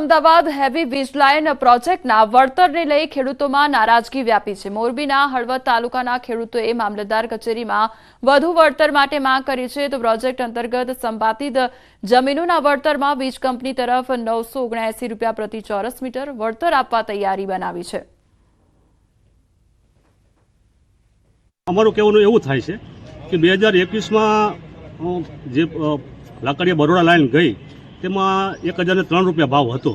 Ahmedabad heavy વીજ line પ્રોજેક્ટના વળતરને લઈ ખેડૂતોમાં નારાજગી વ્યાપી છે। મોરબીના હળવદ તાલુકાના ખેડૂતોએ મામલતદાર કચેરીમાં વધુ વળતર માટે માંગ કરી છે, તો પ્રોજેક્ટ અંતર્ગત સંપાદિત જમીનોના વળતરમાં વીજ કંપની તરફ ₹979 પ્રતિ ચોરસ મીટર વળતર આપવા તૈયારી બનાવી છે। અમારું કહેવાનું એવું થાય છે કે 2021માં જે લાકડીયા બરોડા લાઈન ગઈ તેમાં 1003 રૂપિયા ભાવ હતો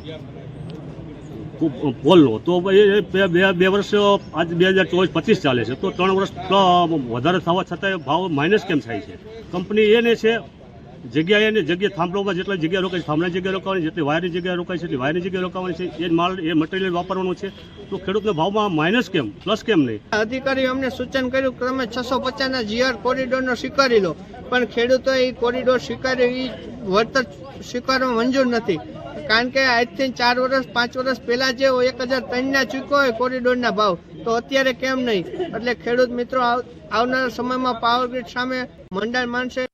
પોલનો। તો બે વર્ષ આજ 2024-25 ચાલે છે, તો 3 વર્ષ વધારે થવા છતાંય ભાવ માઇનસ કેમ થાય છે? કંપની એને છે જગ્યાએ થાંભલોમાં જેટલા જગ્યા રોકાય છે થાંભલાની જગ્યા રોકાવાની, જેટલી વાયરની જગ્યા રોકાય છે એટલી વાયરની જગ્યા રોકાવાની છે, એ માલ એ મટીરિયલ વાપરવાનું છે, તો ખેડૂતના ભાવમાં માઇનસ કેમ પ્લસ કેમ નહીં? અધિકારીઓ અમને સૂચન કર્યું કે તમે 650ના જીઆર કોરિડોરનો સ્વીકારી લો, પણ ખેડૂતોએ એ કોરિડોર સ્વીકાર્યો, એ વળતર સ્વીકારવા મંજૂર નથી। કારણ કે આજથી 4 વર્ષ 5 વર્ષ પહેલા જે 1003ના ચૂક્યો હોય કોરિડોરના ભાવ, તો અત્યારે કેમ નહીં? એટલે ખેડૂત મિત્રો આવનારા સમયમાં પાવર ગ્રીડ સામે મંડાણ માનશે।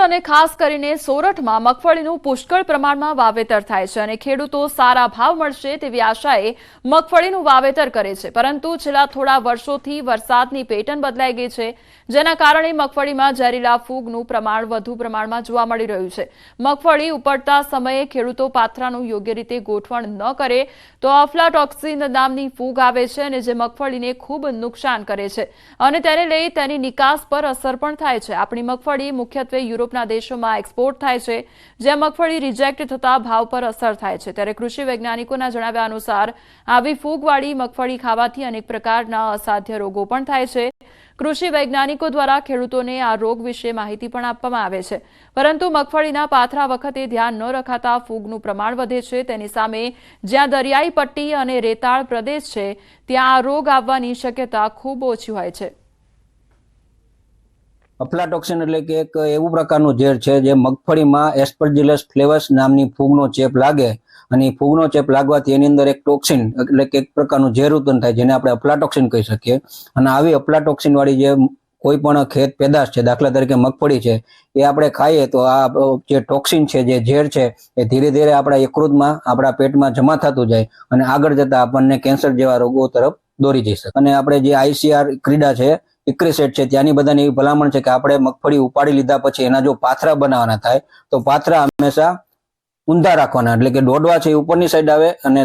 અને ખાસ કરીને સોરઠમાં મગફળીનું પુષ્કળ પ્રમાણમાં વાવેતર થાય છે અને ખેડૂતો સારા ભાવ મળશે તેવી આશાએ મગફળીનું વાવેતર કરે છે, પરંતુ છેલ્લા થોડા વર્ષોથી વરસાદની પેટર્ન બદલાઈ ગઈ છે, જેના કારણે મગફળીમાં ઝેરીલા ફૂગનું પ્રમાણ વધુ પ્રમાણમાં જોવા મળી રહ્યું છે। મગફળી ઉપડતા સમયે ખેડૂતો પાથરાનું યોગ્ય રીતે ગોઠવણ ન કરે તો અફલાટોક્સિન નામની ફૂગ આવે છે અને જે મગફળીને ખૂબ નુકસાન કરે છે અને તેને લઈ તેની નિકાસ પર અસર પણ થાય છે। આપણી મગફળી મુખ્યત્વે યુરોપના દેશોમાં એક્સપોર્ટ થાય છે, જ્યાં મગફળી રિજેક્ટ થતા ભાવ પર અસર થાય છે। ત્યારે કૃષિ વૈજ્ઞાનિકોના જણાવ્યા અનુસાર આવી ફૂગવાળી મગફળી ખાવાથી અનેક પ્રકારના અસાધ્ય રોગો પણ થાય છે। કૃષિ વૈજ્ઞાનિકો દ્વારા ખેડૂતોને આ રોગ વિશે માહિતી પણ આપવામાં આવે છે, પરંતુ મગફળીના પાથરા વખતે ધ્યાન ન રખાતા ફૂગનું પ્રમાણ વધે છે। તેની સામે જ્યાં દરિયાઈ પટ્ટી અને રેતાળ પ્રદેશ છે, ત્યાં આ રોગ આવવાની શક્યતા ખૂબ ઓછી હોય છે। અફલાટોક્સિન એટલે કે એક એવું પ્રકારનું ઝેર છે જે મગફળીમાં એસ્પરજીલસ ફ્લેવસ નામની ફૂગનો ચેપ લાગે અને ફૂગનો ચેપ લાગવાથી એની અંદર એક ટોક્સિન એટલે કે એક પ્રકારનું ઝેર ઉત્પન્ન થાય, જેને આપણે અફલાટોક્સિન કહી શકીએ। અને આવી અફલાટોક્સિન વાળી જે કોઈ પણ ખેત પેદાશ છે, દાખલા તરીકે મગફળી છે, એ આપણે ખાઈએ તો આ જે ટોક્સિન છે, જે ઝેર છે, એ ધીરે ધીરે આપણા યકૃતમાં આપણા પેટમાં જમા થતું જાય અને આગળ જતા આપણને કેન્સર જેવા રોગો તરફ દોરી જઈ શકે। અને આપણે જે ICR ક્રીડા છે, ઇક્રિસેટ છે, ત્યાંની બધાની એવી ભલામણ છે કે આપણે મગફળી ઉપાડી લીધા પછી એના જો પાથરા બનાવવાના થાય તો પાથરા હંમેશા ઊંધા રાખવાના, એટલે કે દોડવા છે એ ઉપરની સાઈડ આવે અને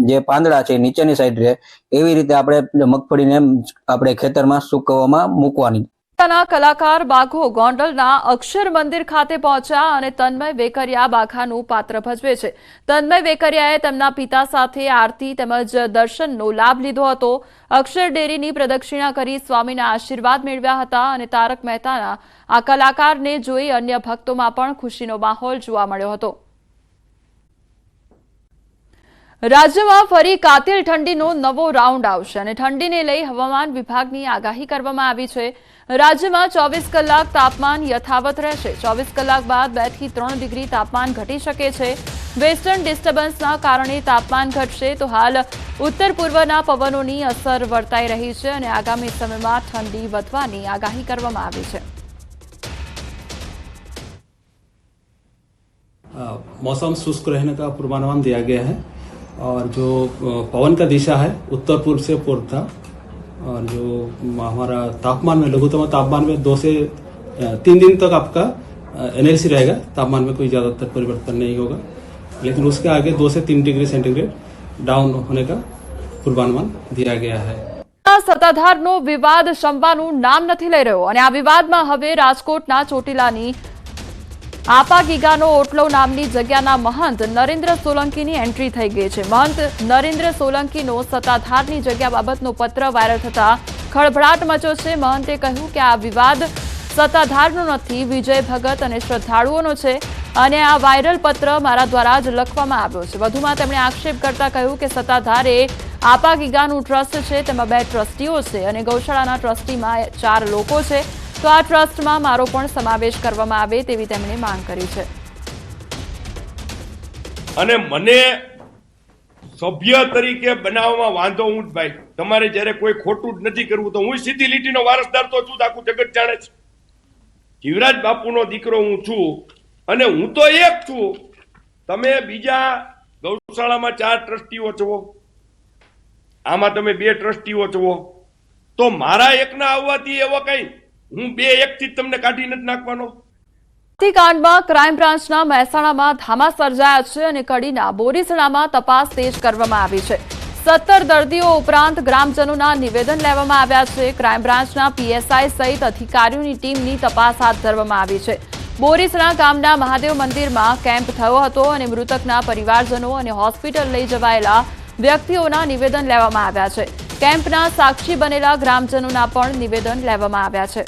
જે પાંદડા છે એ નીચેની સાઈડ રહે, એવી રીતે આપણે મગફળીને આપણે ખેતરમાં સૂકવવામાં મૂકવાની। કલાકાર બાઘો ગોંડલના અક્ષર મંદિર ખાતે પહોંચ્યા અને તન્મય વેકરિયા બાઘાનું પાત્ર ભજવે છે। તન્મય વેકરિયાએ તેમના પિતા સાથે આરતી તેમજ દર્શનનો લાભ લીધો હતો। અક્ષર ડેરીની પ્રદક્ષિણા કરી સ્વામીના આશીર્વાદ મેળવ્યા હતા અને તારક મહેતાના આ કલાકારને જોઈ અન્ય ભક્તોમાં પણ ખુશીનો માહોલ જોવા મળ્યો હતો। રાજ્યમાં ફરી કાતિલ ઠંડીનો નવો રાઉન્ડ આવશે અને ઠંડીને લઈ હવામાન વિભાગની આગાહી કરવામાં આવી છે। રાજ્યમાં 24 કલાક તાપમાન યથાવત રહેશે। 24 કલાક બાદ 2 થી 3 ડિગ્રી તાપમાન ઘટી શકે છે। વેસ્ટર્ન ડિસ્ટર્બન્સના કારણે તાપમાન ઘટશે, તો હાલ ઉત્તર પૂર્વના પવનોની અસર વર્તાઈ રહી છે અને આગામી સમયમાં ઠંડી વધવાની આગાહી કરવામાં આવી છે। मौसम शुष्क रहने का पूर्वानुमान दिया गया है और जो पवन का दिशा है उत्तर पूर्व से पूर्व था और जो हमारा तापमान में लघुत्तम तापमान में 2 से 3 दिन तक आपका एनएलसी रहेगा। तापमान में कोई ज़्यादातर परिवर्तन नहीं होगा, लेकिन उसके आगे 2 से 3 डिग्री सेंटीग्रेड डाउन होने का पूर्वानुमान दिया गया है। સત્તાધારનો વિવાદ શમવાનું નામ નથી લઈ રહ્યો અને આ વિવાદમાં હવે રાજકોટના ચોટીલાની આપા ગીગાનો ઓટલો નામની જગ્યાના મહંત નરેન્દ્ર સોલંકીની એન્ટ્રી થઈ ગઈ છે। મહંત નરેન્દ્ર સોલંકીનો સત્તાધારની જગ્યા બાબતનો પત્ર વાયરલ થતા ખળભળાટ મચ્યો છે। મહંતે કહ્યું કે આ વિવાદ સત્તાધારનો નથી, વિજય ભગત અને શ્રદ્ધાળુઓનો છે અને આ વાયરલ પત્ર મારા દ્વારા જ લખવામાં આવ્યો છે। વધુમાં તેમણે આક્ષેપ કરતા કહ્યું કે સત્તાધારે આપા ગીગાનું ટ્રસ્ટ છે, તેમાં 2 ટ્રસ્ટીઓ છે અને ગૌશાળાના ટ્રસ્ટીમાં 4 લોકો છે, તો આ ટ્રસ્ટમાં મારો પણ સમાવેશ કરવામાં આવે તેવી તેમણે માંગ કરી છે। અને મને સભ્ય તરીકે બનાવવામાં વાંધો હું જ ભાઈ, તમારે જ્યારે કોઈ ખોટું જ નથી કરવું તો હું સીધી લીટીનો વારસદાર તો છું, આખું જગત જાણે છે। જીવરાજ બાપુનો દીકરો હું છું અને હું તો એક છું, તમે બીજા ગૌશાળામાં 4 ટ્રસ્ટીઓ છો, આમાં તમે 2 ટ્રસ્ટીઓ છો, તો મારા એકના આવવાથી એવો કઈ હું 2-1 થી તમને કાઢી નથી નાખવાનો. કાંડમાં ક્રાઇમ બ્રાન્ચના મહેસાણામાં ધામા સર્જાયા છે અને કડીના બોરીસણામાં તપાસ તેજ કરવામાં આવી છે. 17 દર્દીઓ ઉપરાંત ગ્રામજનોના નિવેદન લેવામાં આવ્યા છે. ક્રાઇમ બ્રાન્ચના પીએસઆઈ સહિત અધિકારીઓની ટીમની તપાસ હાથ ધરવામાં આવી છે. બોરીસણા ગામના મહાદેવ મંદિરમાં કેમ્પ થયો હતો અને મૃતકના પરિવારજનો અને હોસ્પિટલ લઈ જવાયેલા વ્યક્તિઓના નિવેદન લેવામાં આવ્યા છે. કેમ્પના સાક્ષી બનેલા ગ્રામજનોના પણ નિવેદન લેવામાં આવ્યા છે.